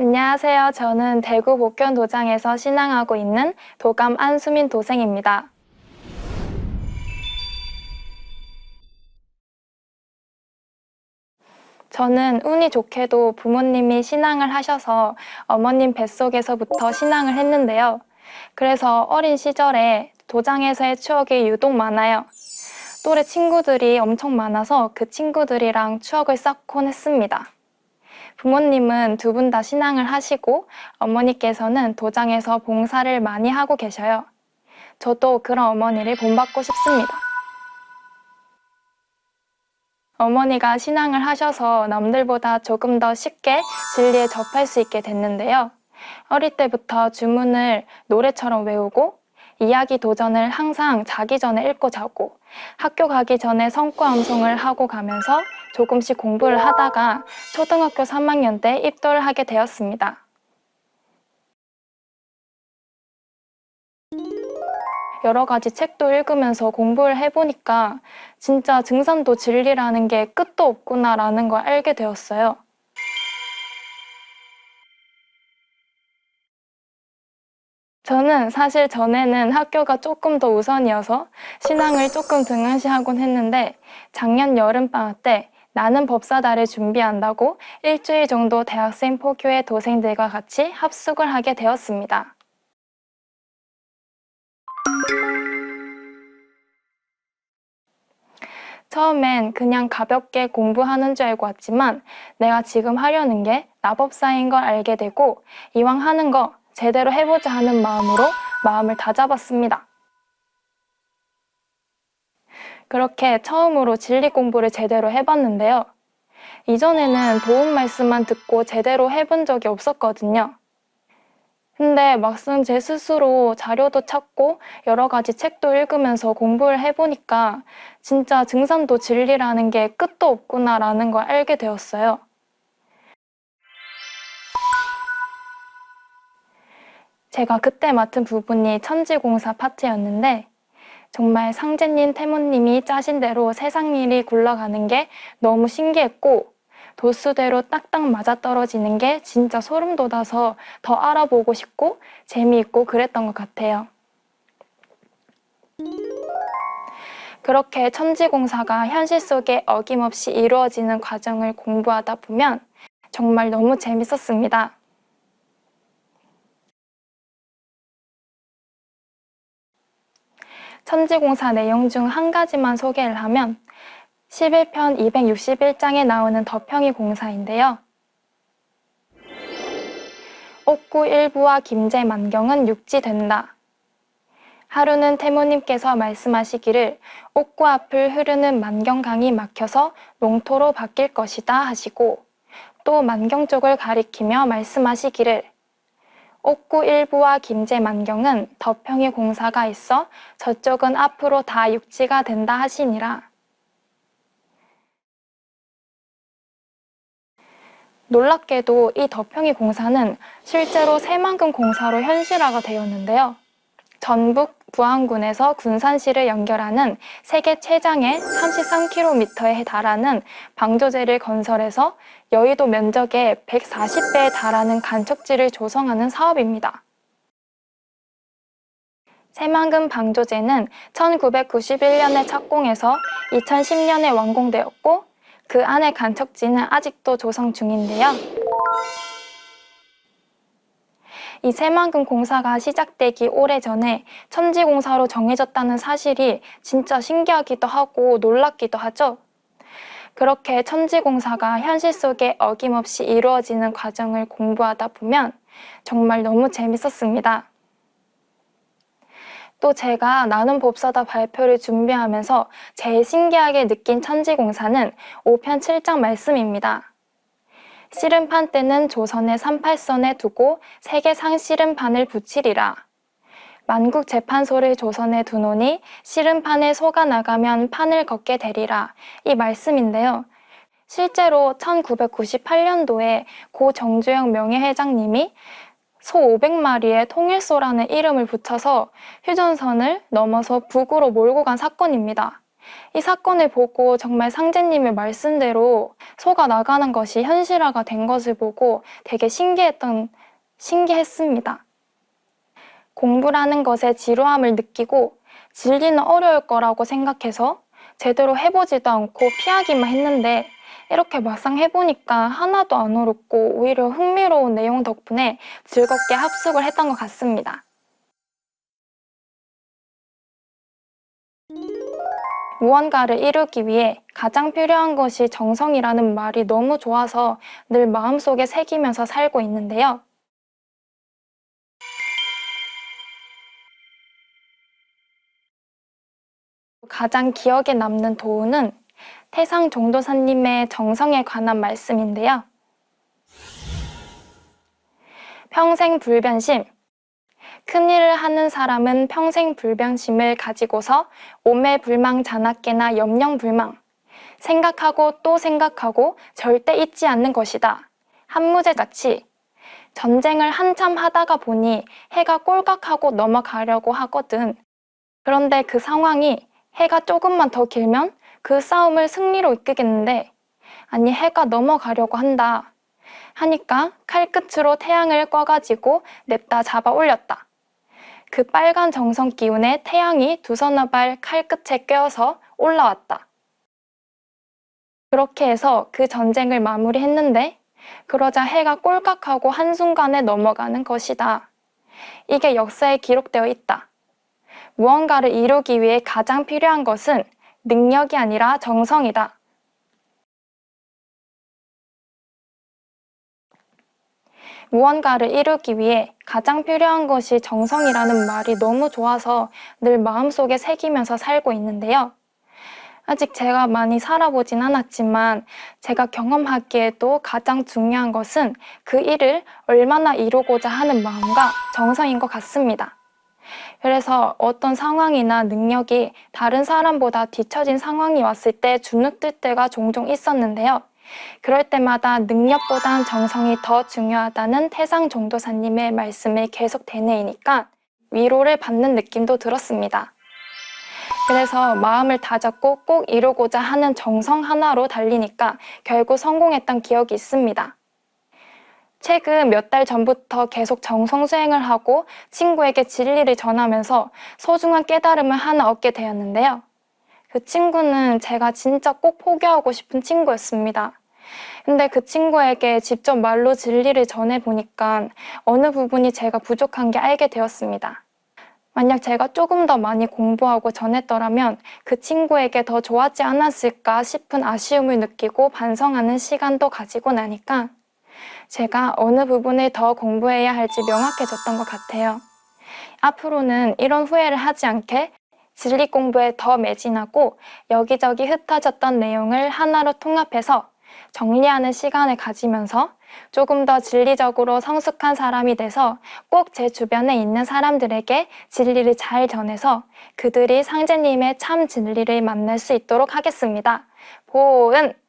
안녕하세요. 저는 대구 복견 도장에서 신앙하고 있는 도감 안수민 도생입니다. 저는 운이 좋게도 부모님이 신앙을 하셔서 어머님 뱃속에서부터 신앙을 했는데요. 그래서 어린 시절에 도장에서의 추억이 유독 많아요. 또래 친구들이 엄청 많아서 그 친구들이랑 추억을 쌓곤 했습니다. 부모님은 두 분 다 신앙을 하시고 어머니께서는 도장에서 봉사를 많이 하고 계셔요. 저도 그런 어머니를 본받고 싶습니다. 어머니가 신앙을 하셔서 남들보다 조금 더 쉽게 진리에 접할 수 있게 됐는데요. 어릴 때부터 주문을 노래처럼 외우고 이야기 도전을 항상 자기 전에 읽고 자고 학교 가기 전에 성과 암송을 하고 가면서 조금씩 공부를 하다가 초등학교 3학년 때 입도를 하게 되었습니다. 여러 가지 책도 읽으면서 공부를 해보니까 진짜 증산도 진리라는 게 끝도 없구나라는 걸 알게 되었어요. 저는 사실 전에는 학교가 조금 더 우선이어서 신앙을 조금 등한시하곤 했는데 작년 여름방학 때 나는 법사다를 준비한다고 일주일 정도 대학생 포교회 도생들과 같이 합숙을 하게 되었습니다. 처음엔 그냥 가볍게 공부하는 줄 알고 왔지만 내가 지금 하려는 게 나법사인 걸 알게 되고 이왕 하는 거 제대로 해보자 하는 마음으로 마음을 다잡았습니다. 그렇게 처음으로 진리 공부를 제대로 해봤는데요. 이전에는 도움 말씀만 듣고 제대로 해본 적이 없었거든요. 근데 막상 제 스스로 자료도 찾고 여러 가지 책도 읽으면서 공부를 해보니까 진짜 증산도 진리라는 게 끝도 없구나라는 걸 알게 되었어요. 제가 그때 맡은 부분이 천지공사 파트였는데 정말 상제님, 태모님이 짜신 대로 세상 일이 굴러가는 게 너무 신기했고 도수대로 딱딱 맞아떨어지는 게 진짜 소름 돋아서 더 알아보고 싶고 재미있고 그랬던 것 같아요. 그렇게 천지공사가 현실 속에 어김없이 이루어지는 과정을 공부하다 보면 정말 너무 재밌었습니다. 천지공사 내용 중 한 가지만 소개를 하면 11편 261장에 나오는 덕평이 공사인데요. 옥구 일부와 김제 만경은 육지된다. 하루는 태모님께서 말씀하시기를 옥구 앞을 흐르는 만경강이 막혀서 농토로 바뀔 것이다 하시고 또 만경 쪽을 가리키며 말씀하시기를 옥구 일부와 김제 만경은 덕평이 공사가 있어 저쪽은 앞으로 다 육지가 된다 하시니라. 놀랍게도 이 덕평이 공사는 실제로 새만금 공사로 현실화가 되었는데요. 전북 부안군에서 군산시를 연결하는 세계 최장의 33km에 달하는 방조제를 건설해서 여의도 면적의 140배에 달하는 간척지를 조성하는 사업입니다. 새만금 방조제는 1991년에 착공해서 2010년에 완공되었고 그 안의 간척지는 아직도 조성 중인데요. 이 새만금 공사가 시작되기 오래전에 천지공사로 정해졌다는 사실이 진짜 신기하기도 하고 놀랍기도 하죠. 그렇게 천지공사가 현실 속에 어김없이 이루어지는 과정을 공부하다 보면 정말 너무 재밌었습니다. 또 제가 나눔 법사다 발표를 준비하면서 제일 신기하게 느낀 천지공사는 5편 7장 말씀입니다. 씨름판 때는 조선의 38선에 두고 세계 상씨름판을 붙이리라. 만국 재판소를 조선에 두노니 씨름판에 소가 나가면 판을 걷게 되리라. 이 말씀인데요. 실제로 1998년도에 고 정주영 명예회장님이 소 500마리에 통일소라는 이름을 붙여서 휴전선을 넘어서 북으로 몰고 간 사건입니다. 이 사건을 보고 정말 상제님의 말씀대로 소가 나가는 것이 현실화가 된 것을 보고 되게 신기했습니다. 공부라는 것에 지루함을 느끼고 진리는 어려울 거라고 생각해서 제대로 해보지도 않고 피하기만 했는데 이렇게 막상 해보니까 하나도 안 어렵고 오히려 흥미로운 내용 덕분에 즐겁게 합숙을 했던 것 같습니다. 무언가를 이루기 위해 가장 필요한 것이 정성이라는 말이 너무 좋아서 늘 마음속에 새기면서 살고 있는데요. 가장 기억에 남는 도우는 태상 종도사님의 정성에 관한 말씀인데요. 평생 불변심. 큰일을 하는 사람은 평생 불변심을 가지고서 오매불망 자나깨나 염려불망. 생각하고 또 생각하고 절대 잊지 않는 것이다. 한무제같이 전쟁을 한참 하다가 보니 해가 꼴깍하고 넘어가려고 하거든. 그런데 그 상황이 해가 조금만 더 길면 그 싸움을 승리로 이끌겠는데 아니 해가 넘어가려고 한다 하니까 칼끝으로 태양을 꿔가지고 냅다 잡아 올렸다. 그 빨간 정성 기운에 태양이 두 서너 발 칼끝에 꿰어서 올라왔다. 그렇게 해서 그 전쟁을 마무리했는데 그러자 해가 꼴깍하고 한순간에 넘어가는 것이다. 이게 역사에 기록되어 있다. 무언가를 이루기 위해 가장 필요한 것은 능력이 아니라 정성이다. 무언가를 이루기 위해 가장 필요한 것이 정성이라는 말이 너무 좋아서 늘 마음속에 새기면서 살고 있는데요. 아직 제가 많이 살아보진 않았지만 제가 경험하기에도 가장 중요한 것은 그 일을 얼마나 이루고자 하는 마음과 정성인 것 같습니다. 그래서 어떤 상황이나 능력이 다른 사람보다 뒤처진 상황이 왔을 때 주눅들 때가 종종 있었는데요. 그럴 때마다 능력보단 정성이 더 중요하다는 태상 종도사님의 말씀을 계속 되뇌이니까 위로를 받는 느낌도 들었습니다. 그래서 마음을 다잡고 꼭 이루고자 하는 정성 하나로 달리니까 결국 성공했던 기억이 있습니다. 최근 몇 달 전부터 계속 정성 수행을 하고 친구에게 진리를 전하면서 소중한 깨달음을 하나 얻게 되었는데요. 그 친구는 제가 진짜 꼭 포기하고 싶은 친구였습니다. 근데 그 친구에게 직접 말로 진리를 전해보니까 어느 부분이 제가 부족한 게 알게 되었습니다. 만약 제가 조금 더 많이 공부하고 전했더라면 그 친구에게 더 좋았지 않았을까 싶은 아쉬움을 느끼고 반성하는 시간도 가지고 나니까 제가 어느 부분을 더 공부해야 할지 명확해졌던 것 같아요. 앞으로는 이런 후회를 하지 않게 진리 공부에 더 매진하고 여기저기 흩어졌던 내용을 하나로 통합해서 정리하는 시간을 가지면서 조금 더 진리적으로 성숙한 사람이 돼서 꼭 제 주변에 있는 사람들에게 진리를 잘 전해서 그들이 상제님의 참 진리를 만날 수 있도록 하겠습니다. 보은!